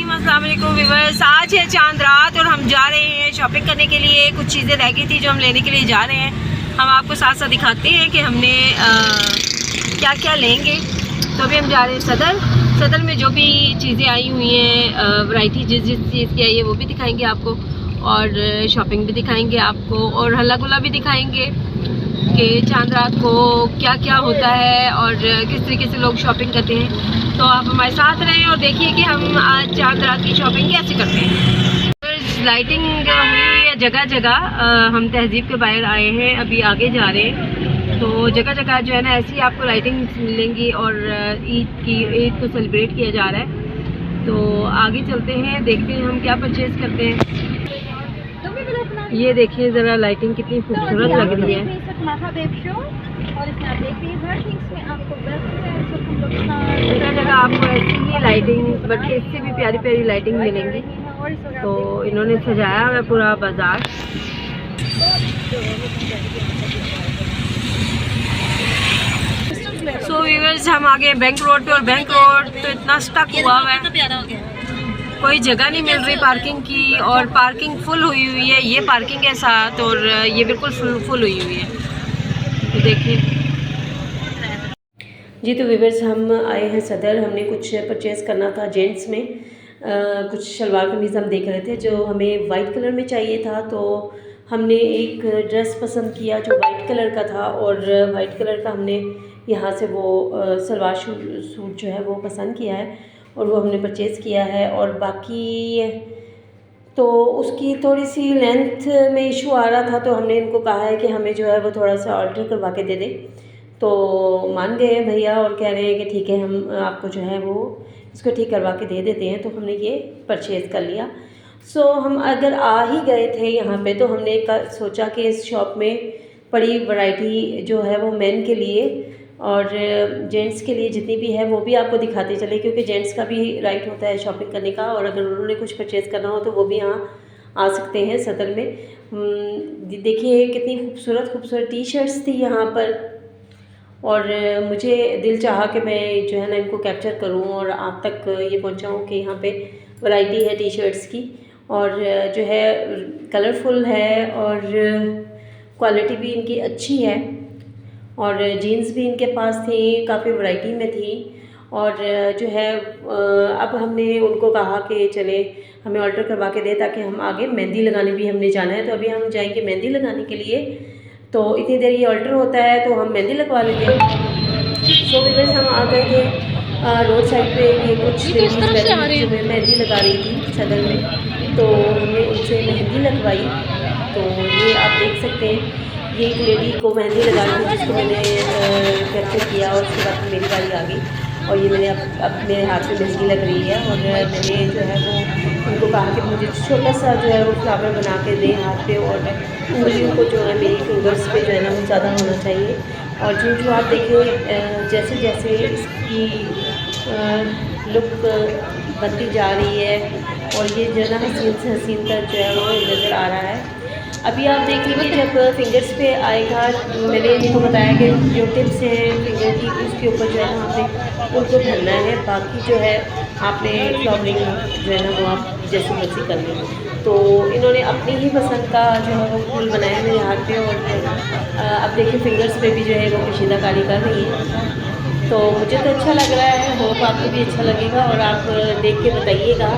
अस्सलाम वालेकुम व्यूअर्स। आज है चांद रात और हम जा रहे हैं शॉपिंग करने के लिए। कुछ चीज़ें रह गई थी जो हम लेने के लिए जा रहे हैं। हम आपको साथ साथ दिखाते हैं कि हमने क्या क्या लेंगे। तो अभी हम जा रहे हैं सदर में जो भी चीज़ें आई हुई हैं, वैरायटी जिस चीज़ की आई है वो भी दिखाएंगे आपको, और शॉपिंग भी दिखाएंगे आपको, और हल्ला गुल्ला भी दिखाएंगे कि चांद रात को क्या क्या होता है और किस तरीके से लोग शॉपिंग करते हैं। तो आप हमारे साथ रहें और देखिए कि हम आज चांद रात की शॉपिंग कैसे करते हैं। लाइटिंग हुई है जगह जगह। हम तहजीब के बाहर आए हैं, अभी आगे जा रहे हैं। तो जगह जगह जो है ना ऐसी आपको लाइटिंग मिलेंगी, और ईद को सेलिब्रेट किया जा रहा है। तो आगे चलते हैं, देखते हैं हम क्या परचेज़ करते हैं। ये देखिए ज़रा लाइटिंग कितनी खूबसूरत लग रही है। जगह जगह आपको ऐसी ही लाइटिंग, बट इससे भी प्यारी प्यारी लाइटिंग मिलेंगी। तो इन्होंने सजाया हुआ पूरा बाजार। सो व्यूअर्स, हम आगे बैंक रोड पे, और बैंक रोड तो इतना स्टक हुआ है, कोई जगह नहीं मिल रही पार्किंग की, और पार्किंग फुल हुई है। ये पार्किंग है साथ, और ये बिल्कुल फुल हुई हुई है। तो देखिए जी। तो व्यूअर्स, हम आए हैं सदर। हमने कुछ परचेज़ करना था जेंट्स में। कुछ शलवार कमीज़ हम देख रहे थे जो हमें वाइट कलर में चाहिए था। तो हमने एक ड्रेस पसंद किया जो वाइट कलर का था, और वाइट कलर का हमने यहाँ से वो सलवार सूट जो है वो पसंद किया है, और वो हमने परचेज़ किया है। और बाकी तो उसकी थोड़ी सी लेंथ में इशू आ रहा था, तो हमने इनको कहा है कि हमें जो है वो थोड़ा सा ऑल्टर करवा के दे दे। तो मान गए भैया, और कह रहे हैं कि ठीक है, हम आपको जो है वो इसको ठीक करवा के दे देते हैं। तो हमने ये परचेज़ कर लिया। सो हम अगर आ ही गए थे यहाँ पे, तो हमने सोचा कि इस शॉप में बड़ी वैरायटी जो है वो मेन के लिए और जेंट्स के लिए जितनी भी है वो भी आपको दिखाते चले, क्योंकि जेंट्स का भी राइट होता है शॉपिंग करने का, और अगर उन्होंने कुछ परचेज़ करना हो तो वो भी यहाँ आ सकते हैं सदर में। देखिए कितनी खूबसूरत टी शर्ट्स थी यहाँ पर, और मुझे दिल चाहा कि मैं जो है ना इनको कैप्चर करूँ और आप तक ये पहुँचाऊँ कि यहाँ पे वैरायटी है टी शर्ट्स की, और जो है कलरफुल है, और क्वालिटी भी इनकी अच्छी है, और जीन्स भी इनके पास थी, काफ़ी वैरायटी में थी। और जो है अब हमने उनको कहा कि चले हमें ऑल्टर करवा के दे, ताकि हम आगे मेहंदी लगाने भी हमने जाना है। तो अभी हम जाएंगे मेहंदी लगाने के लिए। तो इतनी देर ये ऑल्टर होता है तो हम मेहंदी लगवा लेंगे। सो व्यूअर्स, हम आ गए थे रोड साइड पे। ये कुछ लेडीज़ जो मेहंदी लगा रही थी सदर में, तो हमने उनसे मेहंदी लगवाई। तो ये आप देख सकते हैं, ये एक लेडी को मेहंदी लगा रही थी जिसको मैंने कैप्चर किया, और उसके बाद मेरी बारी आ गई, और ये मैंने अब मेरे हाथ में मेहंदी लग रही है। और मैंने जो है वो उनको कहा कि मुझे छोटा सा जो है वो फ्लावर बना के दें हाथ पे, और उंगलियों को जो है मेरी फिंगर्स पे जो है ना वो ज़्यादा होना चाहिए। और जो आप देखिए जैसे जैसे इसकी लुक बनती जा रही है, और ये जो है ना हसीन से हसीन तक जो है वो नज़र आ रहा है। अभी आप देख लीजिए जब फिंगर्स पे आएगा, मैंने इनको बताया कि जो टिप्स हैं फिंगर की उसके ऊपर जो है ना आपने उनको भरना है, बाकी जो है आपने फ्लावरिंग जो है ना वो आप जैसे मर्जी कर लें। तो इन्होंने अपनी ही पसंद का जो है वो फूल बनाया मेरे हाथ पे, और अब देखिए फिंगर्स पे भी जो है वो कशीदाकारी कर रही है। तो मुझे तो अच्छा लग रहा है, होप आपको भी अच्छा लगेगा, और आप देख के बताइएगा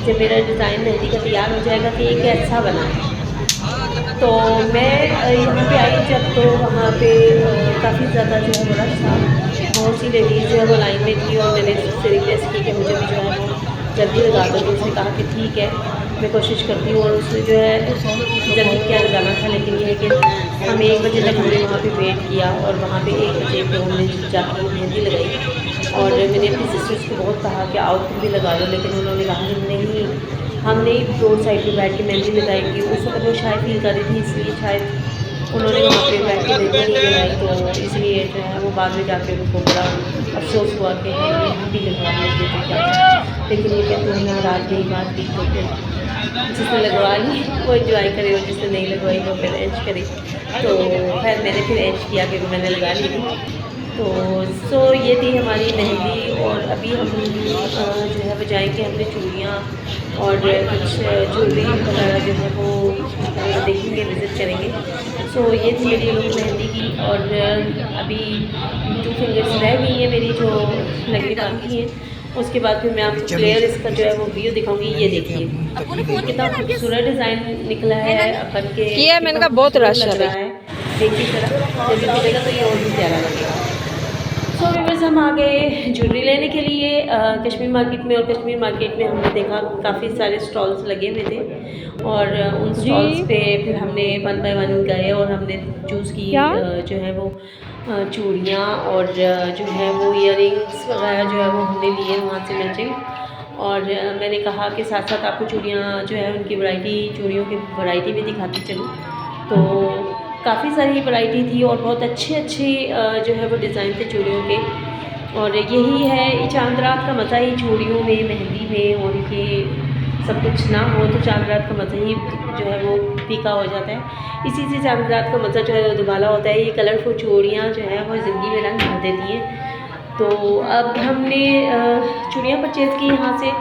जब मेरा डिज़ाइन मेहंदी का तैयार हो जाएगा कि ये कैसा बना है। तो मैं यहाँ पे आई जब, तो वहाँ पे काफ़ी ज़्यादा जो है वो रश था, बहुत सी लेडीज़ जो है वो लाइन में थी, और मैंने उससे रिक्वेस्ट की कि मुझे भी जो है वो जल्दी लगा दो। तो उसने कहा कि ठीक है मैं कोशिश करती हूँ, और उसने जो है जल्दी क्या लगाना था, लेकिन ये है कि हम 1 बजे तक हमने वहाँ पे वेट किया, और वहाँ पे 1 बजे पे हमने जाके मेहंदी लगाई। और मैंने अपनी सिस्टर्स को बहुत कहा कि आओ तुम भी लगा लो, लेकिन उन्होंने कहा नहीं, हम नहीं रोड साइड पे बैठ के मेहंदी लगाएंगी। उस वक्त वो शायद फील कर रही थी, इसलिए शायद उन्होंने वहाँ पे बैठ के मेहंदी नहीं लगाई। तो इसलिए जो है वो बाद में जाके उनको बड़ा अफसोस हुआ कि हम भी लगवा लेते थे क्या, लेकिन ये कहते हैं नाराज़ यही बात थी। तो फिर जिसने लगवा ली वो इंजॉय करे, और जिसने नहीं लगवाई वो फिर एंच करे। तो खैर मैंने फिर एंच किया कि मैंने लगा ली थी। तो ये थी हमारी मेहंदी। और अभी हम जो है वो जाएंगे अपने चूड़ियाँ और कुछ ज्वेलरी वगैरह जो है वो देखेंगे, विज़िट करेंगे। ये थी मेरी लुक मेहंदी की। और अभी 2 फिंगर्स रह गई हैं मेरी जो लगनी बाकी हैं। उसके बाद फिर मैं आपको क्लियर इसका जो है वो व्यू दिखाऊंगी। ये देखिए कितना खूबसूरत डिज़ाइन निकला है बन के, मैंने कहा बहुत रश लग रहा है। देखिए जब ये मिलेगा तो ये और भी प्यारा लगेगा। व्यूअर्स हम आ गए ज्वेलरी लेने के लिए कश्मीर मार्केट में। और कश्मीर मार्केट में हमने देखा काफ़ी सारे स्टॉल्स लगे हुए थे और उन स्टॉल्स पे फिर हमने 1 बाय 1 गए और हमने चूज़ की जो है वो चूड़ियाँ और जो है वो ईयरिंग्स वगैरह जो है वो हमने लिए वहाँ से मैचिंग। और मैंने कहा कि साथ साथ आपको चूड़ियाँ जो है उनकी वैरायटी, चूड़ियों की वैरायटी भी दिखाती चलूँ। तो काफ़ी सारी वैरायटी थी और बहुत अच्छे जो है वो डिज़ाइन थे चूड़ियों के। और यही है चांद रात का मज़ा ही चूड़ियों में, मेहंदी में। और ये सब कुछ ना हो तो चांद रात का मज़ा ही जो है वो फीका हो जाता है। इसी से चांद रात का मज़ा जो है वो दुबाला होता है। ये कलरफुल चूड़ियाँ जो है वो ज़िंदगी में रंग भर देती हैं। तो अब हमने चूड़ियाँ परचेज़ की यहाँ से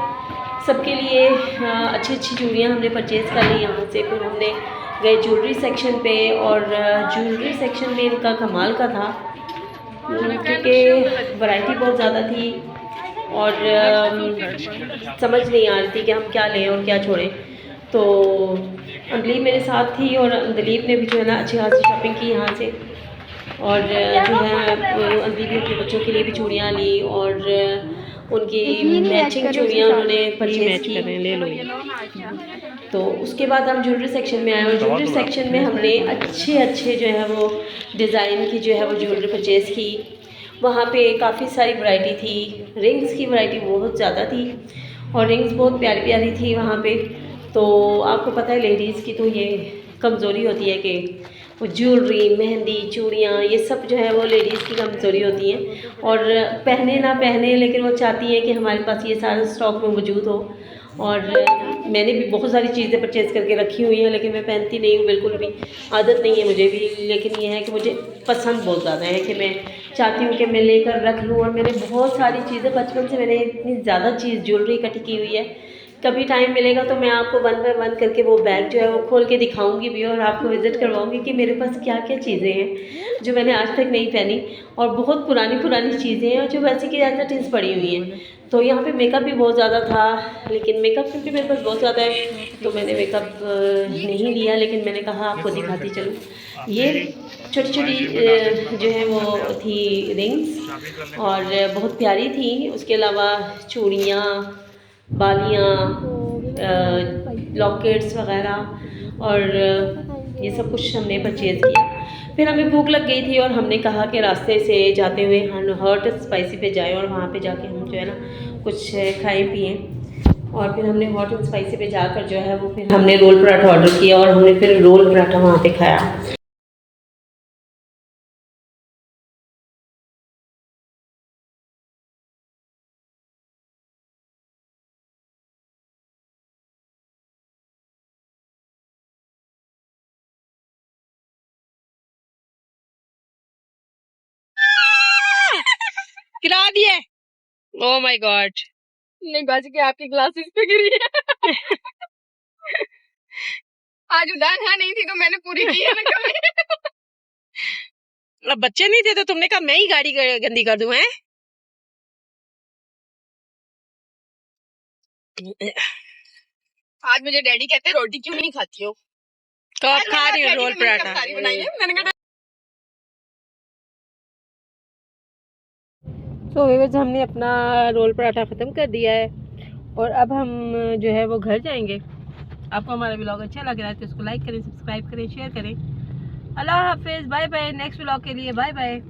सबके लिए। अच्छी चूड़ियाँ हमने परचेज़ कर ली यहाँ से। फिर हमने गए ज्वेलरी सेक्शन पे और ज्वेलरी सेक्शन में इनका कमाल का था क्योंकि वैरायटी बहुत ज़्यादा थी और समझ नहीं आ रही थी कि हम क्या लें और क्या छोड़ें। तो अंजलि मेरे साथ थी और दिलीप ने भी जो है ना अच्छी खासी शॉपिंग की यहाँ से। और जो है अंजलि भी अपने बच्चों के लिए भी चूड़ियाँ ली और उनकी मैचिंग चूड़ियाँ उन्होंने परचेज की। ले लो। तो उसके बाद हम ज्वेलरी सेक्शन में आए और ज्वेलरी सेक्शन में हमने अच्छे जो है वो डिज़ाइन की जो है वो ज्वेलरी परचेज़ की। वहाँ पे काफ़ी सारी वैरायटी थी। रिंग्स की वैरायटी बहुत ज़्यादा थी और रिंग्स बहुत प्यारी प्यारी थी वहाँ पे। तो आपको पता है लेडीज़ की तो ये कमज़ोरी होती है कि वो ज्वेलरी, मेहंदी, चूड़ियाँ ये सब जो है वो लेडीज़ की कमज़ोरी होती हैं। और पहने ना पहने लेकिन वो चाहती हैं कि हमारे पास ये सारा स्टॉक में मौजूद हो। और मैंने भी बहुत सारी चीज़ें परचेज़ करके रखी हुई हैं लेकिन मैं पहनती नहीं हूँ बिल्कुल भी, आदत नहीं है मुझे भी। लेकिन ये है कि मुझे पसंद बहुत ज़्यादा है कि मैं चाहती हूँ कि मैं लेकर रख लूँ। और मैंने बहुत सारी चीज़ें बचपन से मैंने इतनी ज़्यादा ज्वेलरी इकट्ठी की हुई है। कभी टाइम मिलेगा तो मैं आपको 1 बाय 1 करके वो बैग जो है वो खोल के दिखाऊंगी भी और आपको विज़िट करवाऊंगी कि मेरे पास क्या क्या चीज़ें हैं जो मैंने आज तक नहीं पहनी। और बहुत पुरानी चीज़ें हैं जो वैसे की ज़्यादा टीज पड़ी हुई हैं। तो यहाँ पे मेकअप भी बहुत ज़्यादा था लेकिन मेकअप क्योंकि मेरे पास बहुत ज़्यादा है तो मैंने मेकअप नहीं लिया। लेकिन मैंने कहा आपको दिखाती चलूँ। ये छोटी जो है वो थी रिंग्स और बहुत प्यारी थी। उसके अलावा चूड़ियाँ, बालियाँ, लॉकेट्स वगैरह और ये सब कुछ हमने परचेज़ किया। फिर हमें भूख लग गई थी और हमने कहा कि रास्ते से जाते हुए हम हॉट स्पाइसी पे जाएं और वहाँ पे जाके हम जो है ना कुछ खाएं पिएं। और फिर हमने हॉट एंड स्पाइसी पे जाकर जो है वो फिर हमने रोल पराठा ऑर्डर किया और हमने फिर रोल पराठा वहाँ पे खाया। गिरा दिए। Oh my God. नहीं बच के आपकी ग्लासेस पे गिरी है। आज उड़ान है नहीं थी तो मैंने पूरी की है ना कभी। अब बच्चे नहीं थे तो तुमने कहा मैं ही गाड़ी गंदी कर दूं। हैं आज मुझे डैडी कहते रोटी क्यों नहीं खाती हो तो आप खा रही हो रोल पराठा। तो व्यूअर्स हमने अपना रोल पराठा ख़त्म कर दिया है और अब हम जो है वो घर जाएंगे। आपको हमारा व्लॉग अच्छा लग रहा है तो इसको लाइक करें, सब्सक्राइब करें, शेयर करें। अल्लाह हाफिज़, बाय बाय। नेक्स्ट व्लॉग के लिए बाय बाय।